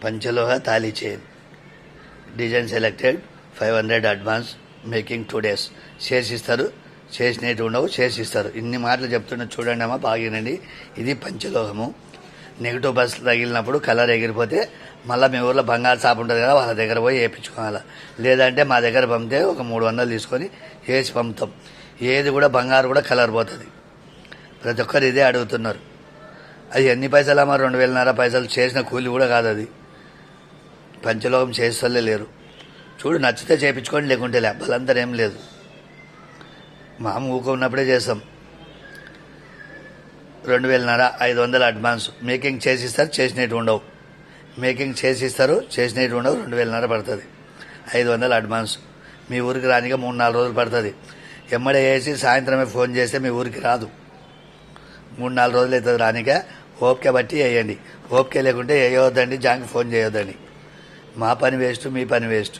పంచలోహ తాళీ chain design selected 500 advance making 2 days చేసిస్తారు. చేసినట్టు ఉండవు, చేసిస్తారు. ఇన్ని మాటలు చెప్తున్నా చూడండి అమ్మా, బాగినండి. ఇది పంచలోహము. నెగిటివ్ బస్ తగిలినప్పుడు కలర్ ఎగిరిపోతే మళ్ళీ మీ ఊర్లో బంగారు షాప్ ఉంటుంది కదా, వాళ్ళ దగ్గర పోయి వేయించుకోవాలి. లేదంటే మా దగ్గర పంపితే ఒక 300 తీసుకొని వేసి పంపుతాం. ఏది కూడా బంగారు కూడా కలర్ పోతుంది. ప్రతి ఒక్కరు ఇదే అడుగుతున్నారు. అది ఎన్ని పైసలు అమ్మా? 2,500 పైసలు. చేసిన కూలి కూడా కాదు అది. పంచలోహం చేస్తలే లేరు. చూడు, నచ్చితే చేయించుకోండి, లేకుంటే లేబ్బలంతా ఏం లేదు. మామూలు ఊకున్నప్పుడే చేస్తాం. 2,500 500 అడ్వాన్స్. మేకింగ్ చేసిస్తారు, చేసినట్టు ఉండవు. మేకింగ్ చేసిస్తారు, చేసినట్టు ఉండవు. 2,500 పడుతుంది. 500 అడ్వాన్స్. మీ ఊరికి రానిగా 3-4 రోజులు పడుతుంది. ఎమ్మడే వేసి సాయంత్రమే ఫోన్ చేస్తే మీ ఊరికి రాదు. 3-4 రోజులు అవుతుంది రానిగా. ఓపిక బట్టి వేయండి. ఓపిక లేకుంటే వేయవద్దండి, జాంకి ఫోన్ చేయొద్దండి. మా పని వేస్ట్, మీ పని వేస్ట్.